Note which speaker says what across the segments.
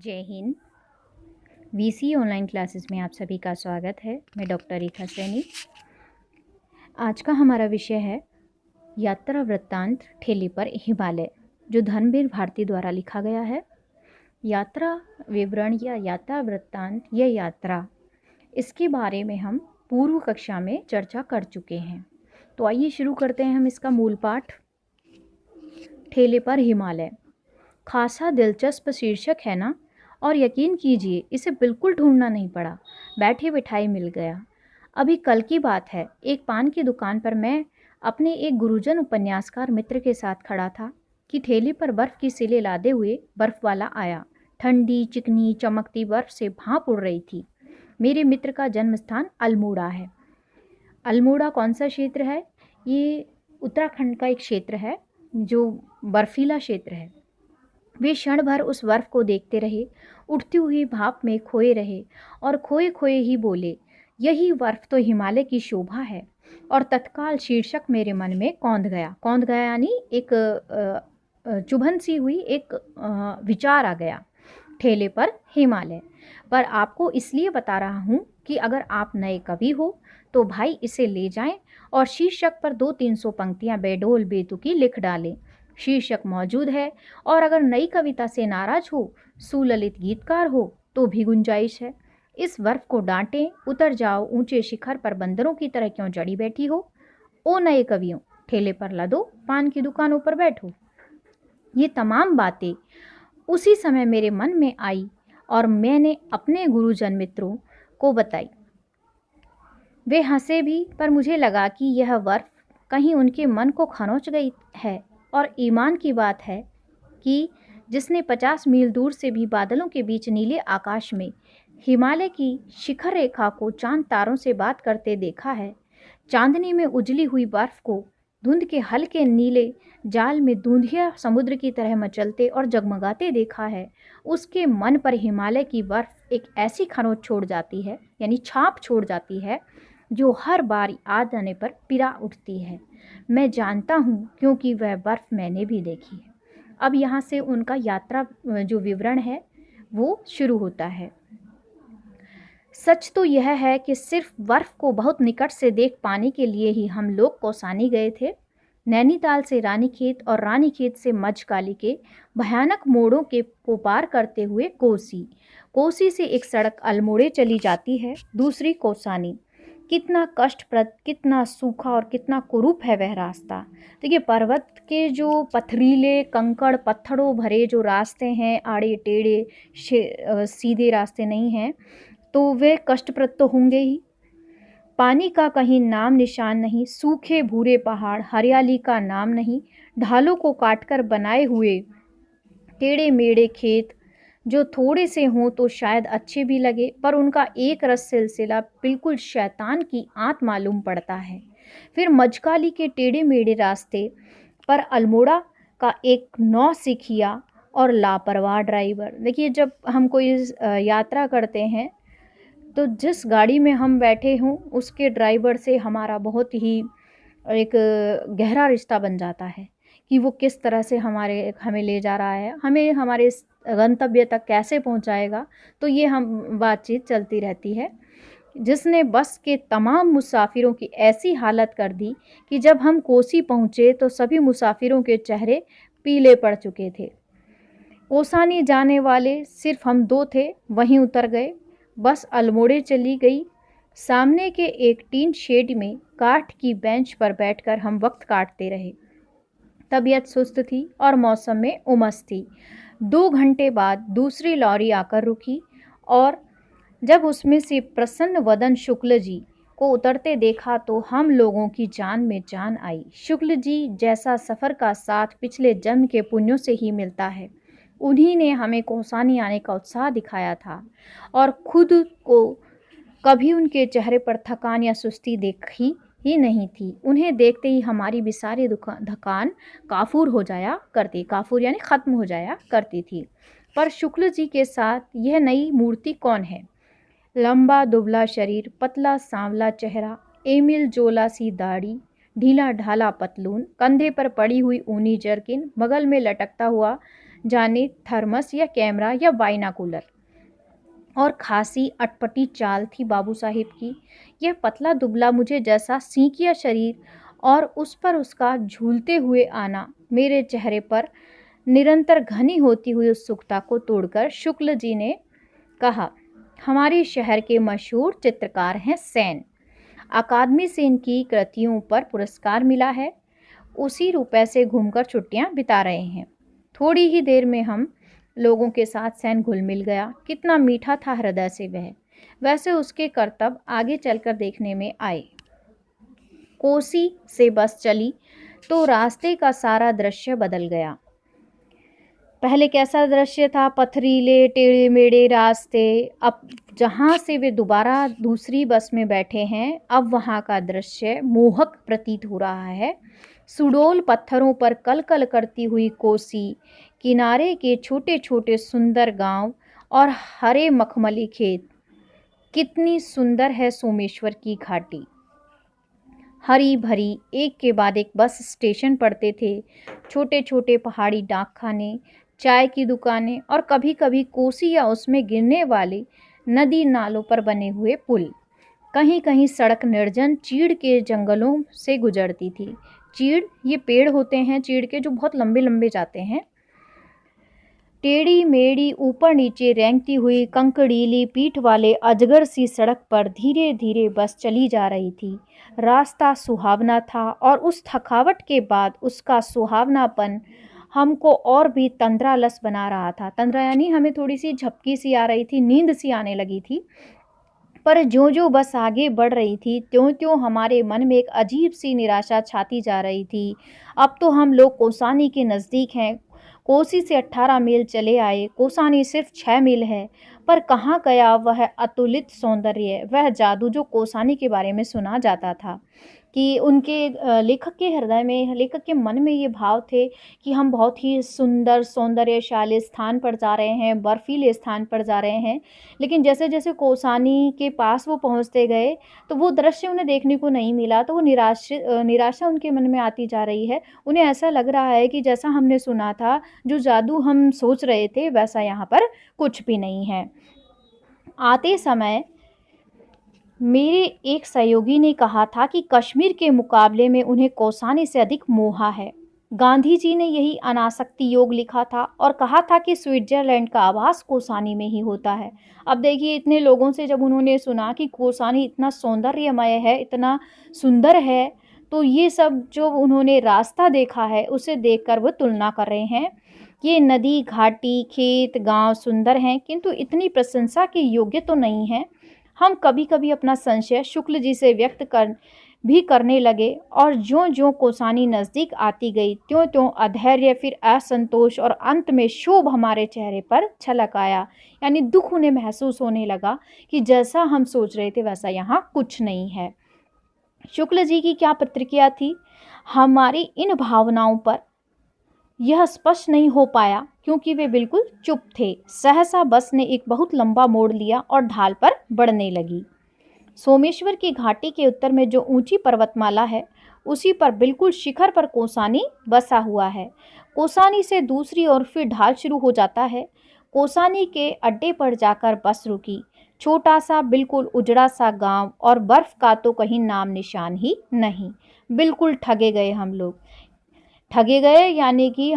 Speaker 1: जय Hind. VC online classes में आप सभी का स्वागत है। मैं डॉक्टर रेखा सैनी। आज का हमारा विषय है यात्रा वृत्तांत ठेले पर हिमालय, जो धर्मवीर भारती द्वारा लिखा गया है। यात्रा विवरण या यात्रा वृत्तांत या यात्रा, इसके बारे में हम पूर्व कक्षा में चर्चा कर चुके हैं। तो आइए शुरू करते हैं हम इसका मूल पाठ। ठेले पर हिमालय खासा दिलचस्प शीर्षक है ना, और यकीन कीजिए इसे बिल्कुल ढूंढना नहीं पड़ा, बैठे बिठाए मिल गया। अभी कल की बात है, एक पान की दुकान पर मैं अपने एक गुरुजन उपन्यासकार मित्र के साथ खड़ा था कि ठेले पर बर्फ़ की सिले लादे हुए बर्फ़ वाला आया। ठंडी चिकनी चमकती बर्फ़ से भाप उड़ रही थी। मेरे मित्र का जन्म स्थान अल्मोड़ा है। अल्मोड़ा कौन सा क्षेत्र है? ये उत्तराखंड का एक क्षेत्र है जो बर्फीला क्षेत्र है। वे क्षण भर उस बर्फ को देखते रहे, उठती हुई भाप में खोए रहे और खोए खोए ही बोले, यही बर्फ तो हिमालय की शोभा है। और तत्काल शीर्षक मेरे मन में कौंध गया यानी एक चुभन सी हुई, एक विचार आ गया। ठेले पर हिमालय पर आपको इसलिए बता रहा हूँ कि अगर आप नए कवि हो तो भाई इसे ले जाएं और शीर्षक पर 200-300 पंक्तियाँ बेडोल बेतुकी लिख डालें। शीर्षक मौजूद है, और अगर नई कविता से नाराज हो, सुललित गीतकार हो, तो भी गुंजाइश है। इस बर्फ को डांटें, उतर जाओ ऊंचे शिखर पर बंदरों की तरह क्यों जड़ी बैठी हो। ओ नए कवियों, ठेले पर लदो, पान की दुकानों पर बैठो। ये तमाम बातें उसी समय मेरे मन में आई और मैंने अपने गुरुजन मित्रों को बताई। वे हंसे भी, पर मुझे लगा कि यह बर्फ कहीं उनके मन को खरोंच गई है। और ईमान की बात है कि जिसने 50 मील दूर से भी बादलों के बीच नीले आकाश में हिमालय की शिखर रेखा को चांद तारों से बात करते देखा है, चांदनी में उजली हुई बर्फ को धुंध के हल्के नीले जाल में दूधिया समुद्र की तरह मचलते और जगमगाते देखा है, उसके मन पर हिमालय की बर्फ एक ऐसी खरोंच छोड़ जाती है, यानी छाप छोड़ जाती है, जो हर बार आ जाने पर पिरा उठती है। मैं जानता हूँ, क्योंकि वह बर्फ़ मैंने भी देखी है। अब यहाँ से उनका यात्रा जो विवरण है वो शुरू होता है। सच तो यह है कि सिर्फ बर्फ़ को बहुत निकट से देख पाने के लिए ही हम लोग कौसानी गए थे। नैनीताल से रानीखेत और रानीखेत से मझकाली के भयानक मोड़ों को पार करते हुए कोसी से एक सड़क अल्मोड़े चली जाती है, दूसरी कौसानी। कितना कष्टप्रद, कितना सूखा और कितना कुरूप है वह रास्ता। देखिए, पर्वत के जो पथरीले कंकड़ पत्थरों भरे जो रास्ते हैं, आड़े टेढ़े सीधे रास्ते नहीं हैं, तो वे कष्टप्रद तो होंगे ही। पानी का कहीं नाम निशान नहीं, सूखे भूरे पहाड़, हरियाली का नाम नहीं, ढालों को काटकर बनाए हुए टेढ़े मेढ़े खेत जो थोड़े से हों तो शायद अच्छे भी लगे, पर उनका एक रस सिलसिला बिल्कुल शैतान की आंत मालूम पड़ता है। फिर मझकाली के टेढ़े मेढ़े रास्ते पर अल्मोड़ा का एक नौसिखिया और लापरवाह ड्राइवर। देखिए, जब हम कोई यात्रा करते हैं तो जिस गाड़ी में हम बैठे हों उसके ड्राइवर से हमारा बहुत ही एक गहरा रिश्ता बन जाता है कि वो किस तरह से हमें ले जा रहा है, हमें हमारे गंतव्य तक कैसे पहुंचाएगा। तो ये हम बातचीत चलती रहती है, जिसने बस के तमाम मुसाफिरों की ऐसी हालत कर दी कि जब हम कोसी पहुंचे तो सभी मुसाफिरों के चेहरे पीले पड़ चुके थे। कोसानी जाने वाले सिर्फ हम 2 थे, वहीं उतर गए। बस अल्मोड़े चली गई। सामने के एक टीन शेड में काठ की बेंच पर बैठकर हम वक्त काटते रहे। तबीयत सुस्त थी और मौसम में उमस थी। 2 घंटे बाद दूसरी लॉरी आकर रुकी और जब उसमें से प्रसन्न वदन शुक्ल जी को उतरते देखा तो हम लोगों की जान में जान आई। शुक्ल जी जैसा सफ़र का साथ पिछले जन्म के पुण्यों से ही मिलता है, उन्हीं ने हमें कौसानी आने का उत्साह दिखाया था, और खुद को कभी उनके चेहरे पर थकान या सुस्ती देखी ही नहीं थी। उन्हें देखते ही हमारी भी सारी थकान काफूर यानी ख़त्म हो जाया करती थी। पर शुक्ल जी के साथ यह नई मूर्ति कौन है? लंबा दुबला शरीर, पतला सांवला चेहरा, एमिल जोला सी दाढ़ी, ढीला ढाला पतलून, कंधे पर पड़ी हुई ऊनी जर्किन, बगल में लटकता हुआ जाने थर्मस या कैमरा या बाइनाकुलर। और खासी अटपटी चाल थी बाबू साहिब की। यह पतला दुबला मुझे जैसा सींकिया शरीर और उस पर उसका झूलते हुए आना मेरे चेहरे पर निरंतर घनी होती हुई उत्सुकता को तोड़कर शुक्ल जी ने कहा, हमारे शहर के मशहूर चित्रकार हैं सेन। अकादमी से इनकी कृतियों पर पुरस्कार मिला है। उसी रुपए से घूमकर छुट्टियां बिता रहे हैं। थोड़ी ही देर में हम लोगों के साथ सेन घुल मिल गया। कितना मीठा था हृदय से वह। वैसे उसके करतब आगे चलकर देखने में आए। कोसी से बस चली तो रास्ते का सारा दृश्य बदल गया। पहले कैसा दृश्य था, पथरीले टेढ़े मेढ़े रास्ते। अब जहाँ से वे दोबारा दूसरी बस में बैठे हैं, अब वहाँ का दृश्य मोहक प्रतीत हो रहा है। सुडौल पत्थरों पर कल कल करती हुई कोसी, किनारे के छोटे छोटे सुंदर गांव और हरे मखमली खेत। कितनी सुंदर है सोमेश्वर की घाटी। हरी भरी एक के बाद एक बस स्टेशन पड़ते थे। छोटे छोटे पहाड़ी डाकखाने, चाय की दुकानें और कभी कभी कोसी या उसमें गिरने वाली नदी नालों पर बने हुए पुल। कहीं कहीं सड़क निर्जन चीड़ के जंगलों से गुजरती थी। चीड़, ये पेड़ होते हैं चीड़ के जो बहुत लंबे लंबे जाते हैं। टेढ़ी मेढ़ी ऊपर नीचे रेंगती हुई कंकड़ीली पीठ वाले अजगर सी सड़क पर धीरे धीरे बस चली जा रही थी। रास्ता सुहावना था और उस थकावट के बाद उसका सुहावनापन हमको और भी तंद्रालस बना रहा था। तंद्रा यानी हमें थोड़ी सी झपकी सी आ रही थी, नींद सी आने लगी थी। पर जो जो बस आगे बढ़ रही थी त्यों त्यों हमारे मन में एक अजीब सी निराशा छाती जा रही थी। अब तो हम लोग कोसानी के नज़दीक हैं। कोसी से 18 मील चले आए, कोसानी सिर्फ 6 मील है। पर कहाँ गया वह अतुलित सौंदर्य, वह जादू जो कोसानी के बारे में सुना जाता था। कि उनके लेखक के हृदय में, लेखक के मन में ये भाव थे कि हम बहुत ही सुंदर सौंदर्यशाली स्थान पर जा रहे हैं, बर्फीले स्थान पर जा रहे हैं। लेकिन जैसे जैसे कोसानी के पास वो पहुंचते गए तो वो दृश्य उन्हें देखने को नहीं मिला। तो वो निराशा उनके मन में आती जा रही है। उन्हें ऐसा लग रहा है कि जैसा हमने सुना था, जो जादू हम सोच रहे थे, वैसा यहाँ पर कुछ भी नहीं है। आते समय मेरे एक सहयोगी ने कहा था कि कश्मीर के मुकाबले में उन्हें कोसानी से अधिक मोहा है। गांधी जी ने यही अनासक्ति योग लिखा था और कहा था कि स्विट्जरलैंड का आभास कोसानी में ही होता है। अब देखिए, इतने लोगों से जब उन्होंने सुना कि कोसानी इतना सौंदर्यमय है, इतना सुंदर है, तो ये सब जो उन्होंने रास्ता देखा है उसे देखकर वो तुलना कर रहे हैं। ये नदी, घाटी, खेत, गांव सुंदर हैं, किंतु इतनी प्रशंसा के योग्य तो नहीं है। हम कभी कभी अपना संशय शुक्ल जी से व्यक्त करने लगे और ज्यों ज्यों कोसानी नज़दीक आती गई त्यों त्यों अधैर्य, फिर असंतोष और अंत में क्षोभ हमारे चेहरे पर छलक आया। यानी दुख उन्हें महसूस होने लगा कि जैसा हम सोच रहे थे वैसा यहाँ कुछ नहीं है। शुक्ल जी की क्या प्रतिक्रिया थी? हमारी इन भावनाओं पर यह स्पष्ट नहीं हो पाया क्योंकि वे बिल्कुल चुप थे। सहसा बस ने एक बहुत लंबा मोड़ लिया और ढाल पर बढ़ने लगी। सोमेश्वर की घाटी के उत्तर में जो ऊंची पर्वतमाला है, उसी पर बिल्कुल शिखर पर कोसानी बसा हुआ है। कोसानी से दूसरी ओर फिर ढाल शुरू हो जाता है। कोसानी के अड्डे पर जाकर बस रुकी। छोटा सा बिल्कुल उजड़ा सा गांव और बर्फ का तो कहीं नाम निशान ही नहीं। बिल्कुल ठगे गए हम लोग। ठगे गए यानी कि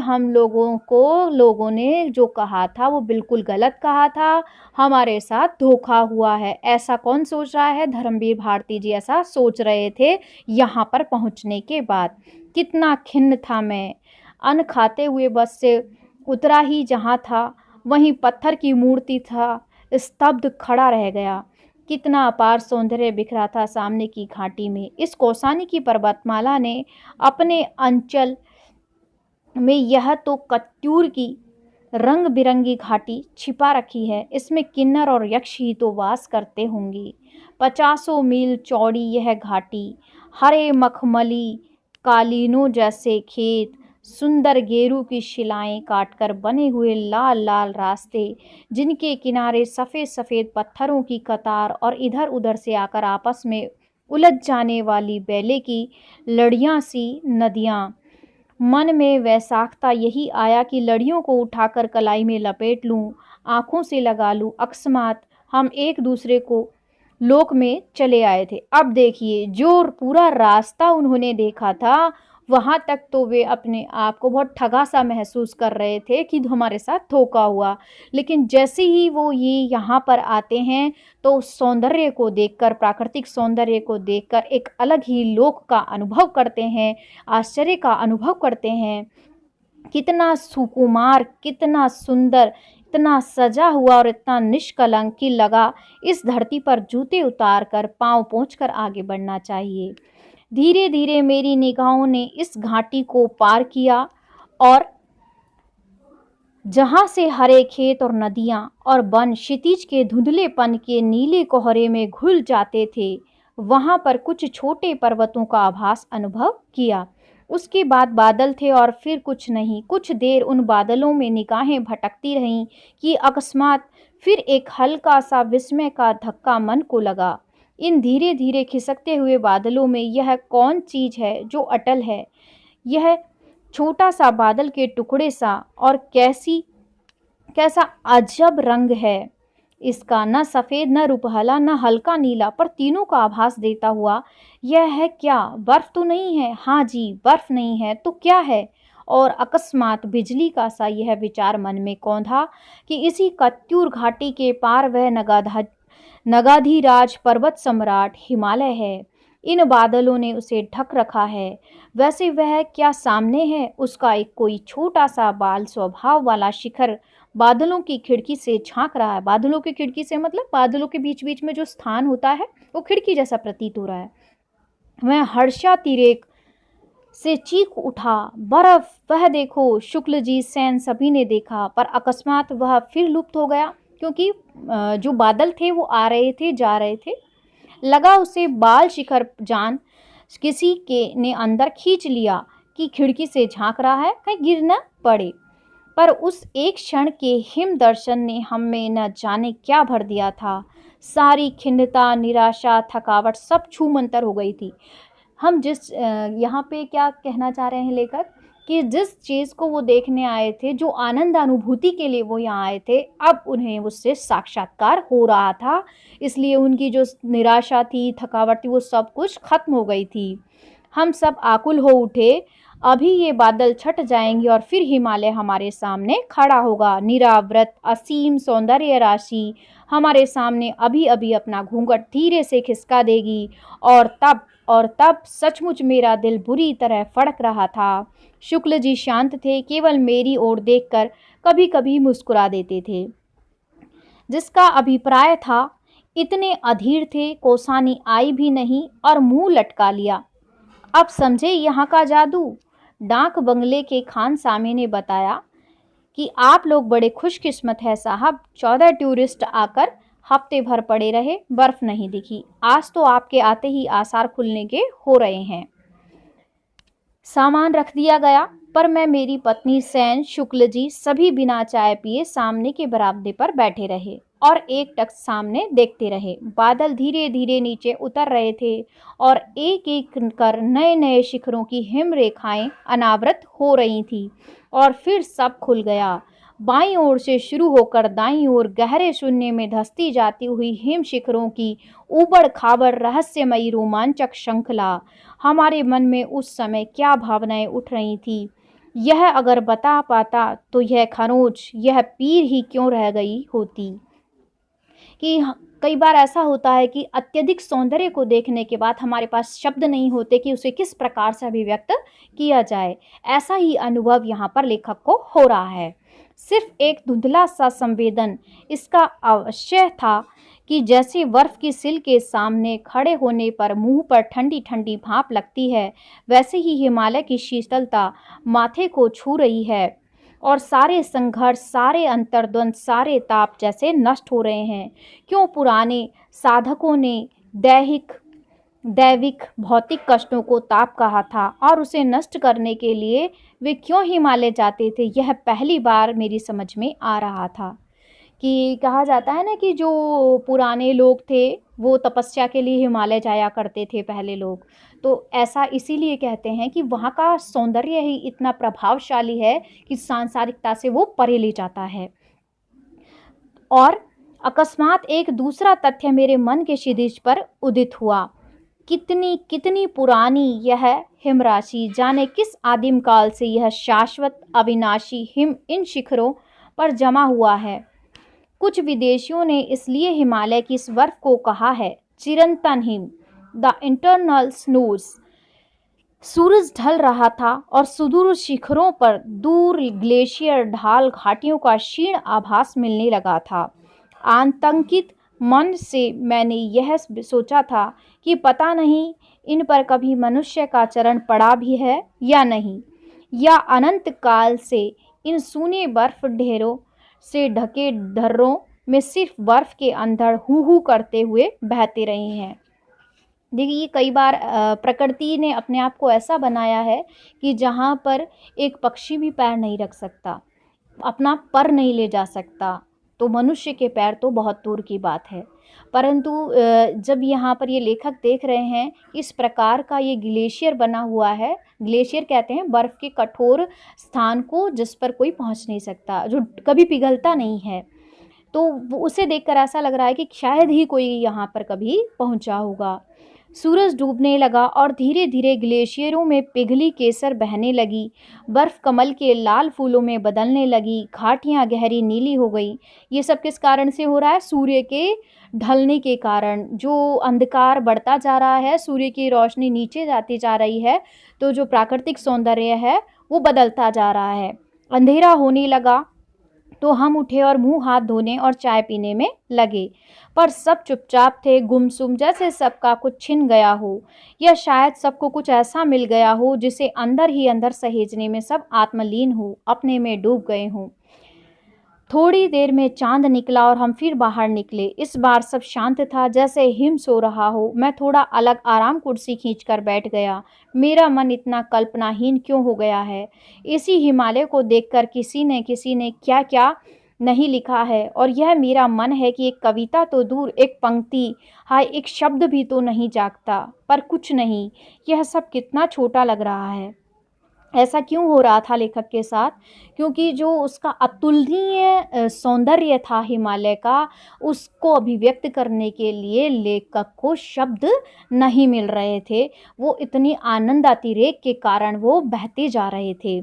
Speaker 1: लोगों ने जो कहा था वो बिल्कुल गलत कहा था। हमारे साथ धोखा हुआ है। ऐसा कौन सोच रहा है? धर्मवीर भारती जी ऐसा सोच रहे थे यहाँ पर पहुँचने के बाद। कितना खिन्न था मैं। अन्न खाते हुए बस से उतरा ही जहाँ था वहीं पत्थर की मूर्ति था, स्तब्ध खड़ा रह गया। कितना अपार सौंदर्य बिखरा था सामने की घाटी में। इस कोसानी की पर्वतमाला ने अपने अंचल में यह तो कत्यूर की रंग बिरंगी घाटी छिपा रखी है। इसमें किन्नर और यक्ष ही तो वास करते होंगे। 50 मील चौड़ी यह घाटी, हरे मखमली कालीनों जैसे खेत, सुंदर गेरू की शिलाएं काटकर बने हुए लाल लाल रास्ते, जिनके किनारे सफ़ेद सफ़ेद पत्थरों की कतार और इधर उधर से आकर आपस में उलझ जाने वाली बेले की लड़ियां सी नदियाँ, मन में वैसाखता यही आया कि लड़ियों को उठाकर कलाई में लपेट लूं, आंखों से लगा लूं। अकस्मात हम एक दूसरे को लोक में चले आए थे। अब देखिए, जो पूरा रास्ता उन्होंने देखा था, वहां तक तो वे अपने आप को बहुत ठगा सा महसूस कर रहे थे कि हमारे साथ धोखा हुआ। लेकिन जैसे ही वो ये यहाँ पर आते हैं, तो उस सौंदर्य को देखकर, प्राकृतिक सौंदर्य को देखकर एक अलग ही लोक का अनुभव करते हैं, आश्चर्य का अनुभव करते हैं। कितना सुकुमार, कितना सुंदर, इतना सजा हुआ और इतना निष्कलंक कि लगा इस धरती पर जूते उतार कर, पाँव पोंछ कर आगे बढ़ना चाहिए। धीरे धीरे मेरी निगाहों ने इस घाटी को पार किया और जहां से हरे खेत और नदियां और वन क्षितिज के धुंधलेपन के नीले कोहरे में घुल जाते थे, वहां पर कुछ छोटे पर्वतों का आभास अनुभव किया। उसके बाद बादल थे और फिर कुछ नहीं। कुछ देर उन बादलों में निगाहें भटकती रहीं कि अकस्मात फिर एक हल्का सा विस्मय का धक्का मन को लगा। इन धीरे धीरे खिसकते हुए बादलों में यह कौन चीज है जो अटल है? यह छोटा सा बादल के टुकड़े सा, और कैसा अजब रंग है इसका, न सफ़ेद, न रुपहला, न हल्का नीला, पर तीनों का आभास देता हुआ। यह है क्या? बर्फ तो नहीं है? हाँ जी, बर्फ नहीं है तो क्या है? और अकस्मात बिजली का सा यह विचार मन में कौंधा कि इसी कत्यूर घाटी के पार वह नगाधिराज पर्वत सम्राट हिमालय है। इन बादलों ने उसे ढक रखा है। वैसे वह क्या सामने है? उसका एक कोई छोटा सा बाल स्वभाव वाला शिखर बादलों की खिड़की से झांक रहा है। बादलों की खिड़की से मतलब बादलों के बीच बीच में जो स्थान होता है, वो खिड़की जैसा प्रतीत हो रहा है। वह हर्षातिरेक से चीख उठा, बर्फ! वह देखो! शुक्ल जी, सेन सभी ने देखा, पर अकस्मात वह फिर लुप्त हो गया, क्योंकि जो बादल थे वो आ रहे थे, जा रहे थे। लगा उसे बाल शिखर जान किसी के ने अंदर खींच लिया कि खिड़की से झांक रहा है, कहीं गिर न पड़े। पर उस एक क्षण के हिम दर्शन ने हम में न जाने क्या भर दिया था। सारी खिन्नता, निराशा, थकावट सब छूमंतर हो गई थी। हम यहाँ पे क्या कहना चाह रहे हैं लेखक, कि जिस चीज़ को वो देखने आए थे, जो आनंद अनुभूति के लिए वो यहाँ आए थे, अब उन्हें उससे साक्षात्कार हो रहा था। इसलिए उनकी जो निराशा थी, थकावट थी, वो सब कुछ खत्म हो गई थी। हम सब आकुल हो उठे। अभी ये बादल छट जाएंगे और फिर हिमालय हमारे सामने खड़ा होगा। निरावृत असीम सौंदर्य राशि हमारे सामने अभी अभी अपना घूंघट धीरे से खिसका देगी। और तब सचमुच मेरा दिल बुरी तरह फड़क रहा था। शुक्ल जी शांत थे, केवल मेरी ओर देखकर कभी कभी मुस्कुरा देते थे। जिसका अभिप्राय था, इतने अधीर थे, कोसानी आई भी नहीं और मुंह लटका लिया। अब समझे यहाँ का जादू। डाक बंगले के खान सामे ने बताया कि आप लोग बड़े खुशकिस्मत है साहब। 14 टूरिस्ट आकर हफ्ते भर पड़े रहे, बर्फ नहीं दिखी। आज तो आपके आते ही आसार खुलने के हो रहे हैं। सामान रख दिया गया, पर मैं, मेरी पत्नी, सेन, शुक्ल जी सभी बिना चाय पिए सामने के बरामदे पर बैठे रहे और एक टक सामने देखते रहे। बादल धीरे धीरे नीचे उतर रहे थे और एक एक कर नए नए शिखरों की हिम रेखाएं अनावृत हो रही थी। और फिर सब खुल गया। बाईं ओर से शुरू होकर दाईं ओर गहरे शून्य में धंसती जाती हुई हिम शिखरों की ऊबड़ खाबड़ रहस्यमयी रोमांचक श्रृंखला। हमारे मन में उस समय क्या भावनाएं उठ रही थी, यह अगर बता पाता तो यह खरोंच, यह पीर ही क्यों रह गई होती। कि कई बार ऐसा होता है कि अत्यधिक सौंदर्य को देखने के बाद हमारे पास शब्द नहीं होते कि उसे किस प्रकार से अभिव्यक्त किया जाए। ऐसा ही अनुभव यहाँ पर लेखक को हो रहा है। सिर्फ एक धुंधला सा संवेदन इसका अवश्य था कि जैसे बर्फ की सिल के सामने खड़े होने पर मुंह पर ठंडी ठंडी भाप लगती है, वैसे ही हिमालय की शीतलता माथे को छू रही है और सारे संघर्ष, सारे अंतर्द्वंद, सारे ताप जैसे नष्ट हो रहे हैं। क्यों पुराने साधकों ने दैविक भौतिक कष्टों को ताप कहा था और उसे नष्ट करने के लिए वे क्यों हिमालय जाते थे, यह पहली बार मेरी समझ में आ रहा था। कि कहा जाता है ना कि जो पुराने लोग थे वो तपस्या के लिए हिमालय जाया करते थे पहले लोग। तो ऐसा इसीलिए कहते हैं कि वहाँ का सौंदर्य ही इतना प्रभावशाली है कि सांसारिकता से वो परे ले जाता है। और अकस्मात एक दूसरा तथ्य मेरे मन के क्षितिज पर उदित हुआ। कितनी कितनी पुरानी यह हिमराशि, जाने किस आदिम काल से यह शाश्वत अविनाशी हिम इन शिखरों पर जमा हुआ है। कुछ विदेशियों ने इसलिए हिमालय की इस बर्फ को कहा है चिरंतन हिम, द इंटरनल स्नोज। सूरज ढल रहा था और सुदूर शिखरों पर दूर ग्लेशियर ढाल घाटियों का क्षीण आभास मिलने लगा था। आतंकित मन से मैंने यह सोचा था कि पता नहीं इन पर कभी मनुष्य का चरण पड़ा भी है या नहीं, या अनंत काल से इन सूने बर्फ ढेरों से ढके धर्रों में सिर्फ बर्फ के अंधड़ हू हू करते हुए बहते रहे हैं। देखिए, कई बार प्रकृति ने अपने आप को ऐसा बनाया है कि जहाँ पर एक पक्षी भी पैर नहीं रख सकता, अपना पर नहीं ले जा सकता, तो मनुष्य के पैर तो बहुत दूर की बात है। परंतु जब यहाँ पर ये लेखक देख रहे हैं इस प्रकार का ये ग्लेशियर बना हुआ है, ग्लेशियर कहते हैं बर्फ़ के कठोर स्थान को जिस पर कोई पहुँच नहीं सकता, जो कभी पिघलता नहीं है। तो उसे देखकर ऐसा लग रहा है कि शायद ही कोई यहाँ पर कभी पहुँचा होगा। सूरज डूबने लगा और धीरे धीरे ग्लेशियरों में पिघली केसर बहने लगी। बर्फ कमल के लाल फूलों में बदलने लगी। घाटियां गहरी नीली हो गई। ये सब किस कारण से हो रहा है? सूर्य के ढलने के कारण। जो अंधकार बढ़ता जा रहा है, सूर्य की रोशनी नीचे जाती जा रही है, तो जो प्राकृतिक सौंदर्य है वो बदलता जा रहा है। अंधेरा होने लगा तो हम उठे और मुंह हाथ धोने और चाय पीने में लगे, पर सब चुपचाप थे, गुमसुम, जैसे सबका कुछ छिन गया हो, या शायद सबको कुछ ऐसा मिल गया हो जिसे अंदर ही अंदर सहेजने में सब आत्मलीन हो, अपने में डूब गए हों। थोड़ी देर में चांद निकला और हम फिर बाहर निकले। इस बार सब शांत था, जैसे हिम सो रहा हो। मैं थोड़ा अलग आराम कुर्सी खींचकर बैठ गया। मेरा मन इतना कल्पनाहीन क्यों हो गया है? इसी हिमालय को देखकर किसी ने क्या क्या नहीं लिखा है, और यह मेरा मन है कि एक कविता तो दूर, एक पंक्ति, हाय एक शब्द भी तो नहीं जागता। पर कुछ नहीं, यह सब कितना छोटा लग रहा है। ऐसा क्यों हो रहा था लेखक के साथ? क्योंकि जो उसका अतुलनीय सौंदर्य था हिमालय का, उसको अभिव्यक्त करने के लिए लेखक को शब्द नहीं मिल रहे थे। वो इतनी आनंद अतिरेक के कारण वो बहते जा रहे थे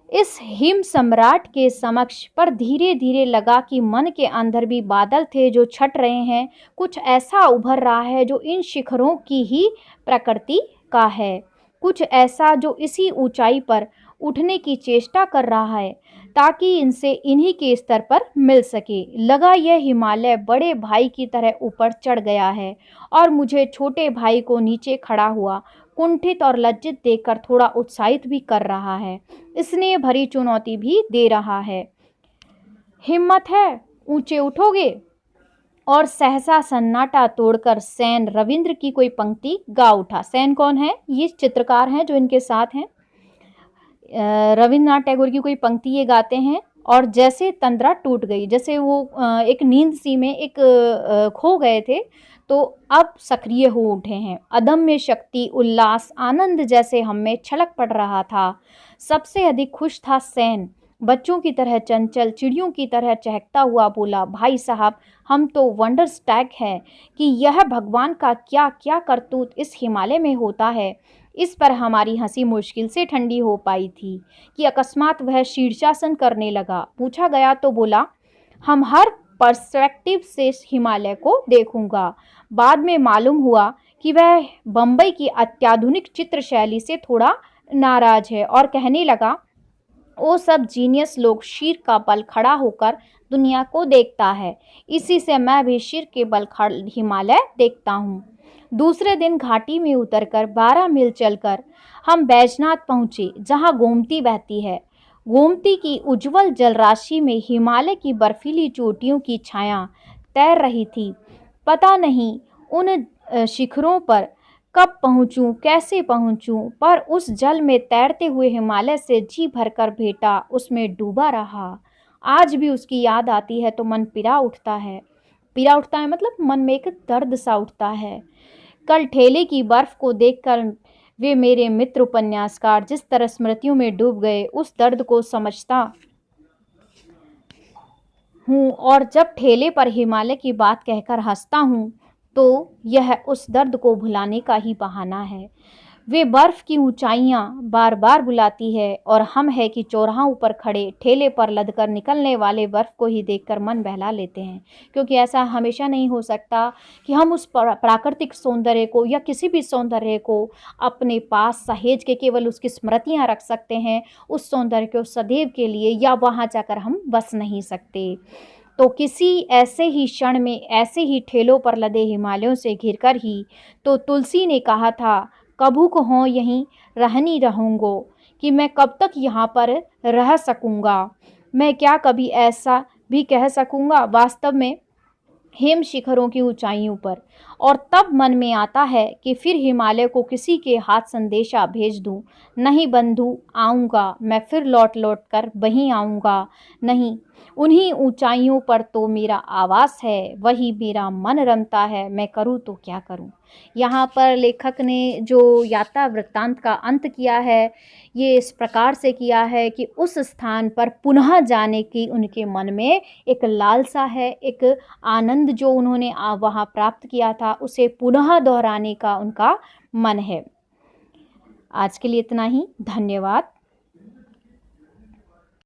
Speaker 1: इस हिम सम्राट के समक्ष। पर धीरे धीरे लगा कि मन के अंदर भी बादल थे जो छट रहे हैं। कुछ ऐसा उभर रहा है जो इन शिखरों की ही प्रकृति का है, कुछ ऐसा जो इसी ऊंचाई पर उठने की चेष्टा कर रहा है ताकि इनसे इन्हीं के स्तर पर मिल सके। लगा यह हिमालय बड़े भाई की तरह ऊपर चढ़ गया है और मुझे छोटे भाई को नीचे खड़ा हुआ, कुंठित और लज्जित देखकर थोड़ा उत्साहित भी कर रहा है, स्नेह भरी चुनौती भी दे रहा है। हिम्मत है, ऊंचे उठोगे? और सहसा सन्नाटा तोड़कर सेन रविंद्र की कोई पंक्ति गा उठा। सेन कौन है? ये चित्रकार हैं जो इनके साथ हैं। रविंद्रनाथ टैगोर की कोई पंक्ति ये गाते हैं और जैसे तंद्रा टूट गई, जैसे वो एक नींद सी में एक खो गए थे तो अब सक्रिय हो उठे हैं। अदम्य शक्ति, उल्लास, आनंद जैसे हम में छलक पड़ रहा था। सबसे अधिक खुश था सेन। बच्चों की तरह चंचल, चिड़ियों की तरह चहकता हुआ बोला, भाई साहब, हम तो वंडरस्टैक हैं कि यह भगवान का क्या क्या करतूत इस हिमालय में होता है। इस पर हमारी हंसी मुश्किल से ठंडी हो पाई थी कि अकस्मात वह शीर्षासन करने लगा। पूछा गया तो बोला, हम हर पर्सपेक्टिव से हिमालय को देखूंगा। बाद में मालूम हुआ कि वह बम्बई की अत्याधुनिक चित्र शैली से थोड़ा नाराज है और कहने लगा, वो सब जीनियस लोग शीर का बल खड़ा होकर दुनिया को देखता है, इसी से मैं भी शीर के बल हिमालय देखता हूँ। दूसरे दिन घाटी में उतरकर 12 मील चलकर हम बैजनाथ पहुँचे, जहाँ गोमती बहती है। गोमती की उज्जवल जलराशि में हिमालय की बर्फीली चोटियों की छाया तैर रही थी। पता नहीं उन शिखरों पर कब पहुँचूं, कैसे पहुँचूं, पर उस जल में तैरते हुए हिमालय से जी भरकर भेटा उसमें डूबा रहा। आज भी उसकी याद आती है तो मन पिरा उठता है। पिरा उठता है मतलब मन में एक दर्द सा उठता है। कल ठेले की बर्फ को देखकर वे मेरे मित्र उपन्यासकार जिस तरह स्मृतियों में डूब गए, उस दर्द को समझता हूँ, और जब ठेले पर हिमालय की बात कहकर हंसता हूँ तो यह उस दर्द को भुलाने का ही बहाना है। वे बर्फ की ऊंचाइयां बार बार बुलाती है और हम है कि चौराहों पर खड़े ठेले पर लदकर निकलने वाले बर्फ को ही देखकर मन बहला लेते हैं, क्योंकि ऐसा हमेशा नहीं हो सकता कि हम उस प्राकृतिक सौंदर्य को या किसी भी सौंदर्य को अपने पास सहेज के केवल उसकी स्मृतियां रख सकते हैं। उस सौंदर्य को सदैव के लिए या वहां जाकर हम बस नहीं सकते। तो किसी ऐसे ही क्षण में ऐसे ही ठेलों पर लदे हिमालयों से घिरकर ही तो तुलसी ने कहा था, कभू को हों यहीं रहनी रहूँगो, कि मैं कब तक यहाँ पर रह सकूँगा। मैं क्या कभी ऐसा भी कह सकूँगा वास्तव में हिम शिखरों की ऊंचाइयों पर। और तब मन में आता है कि फिर हिमालय को किसी के हाथ संदेशा भेज दूं, नहीं बंधु आऊँगा मैं फिर लौट लौट कर वहीं आऊँगा, नहीं उन्हीं ऊंचाइयों पर तो मेरा आवास है, वही मेरा मन रमता है, मैं करूँ तो क्या करूँ। यहाँ पर लेखक ने जो यात्रा वृत्तांत का अंत किया है, ये इस प्रकार से किया है कि उस स्थान पर पुनः जाने की उनके मन में एक लालसा है, एक आनंद जो उन्होंने वहाँ प्राप्त किया था उसे पुनः दोहराने का उनका मन है। आज के लिए इतना ही। धन्यवाद।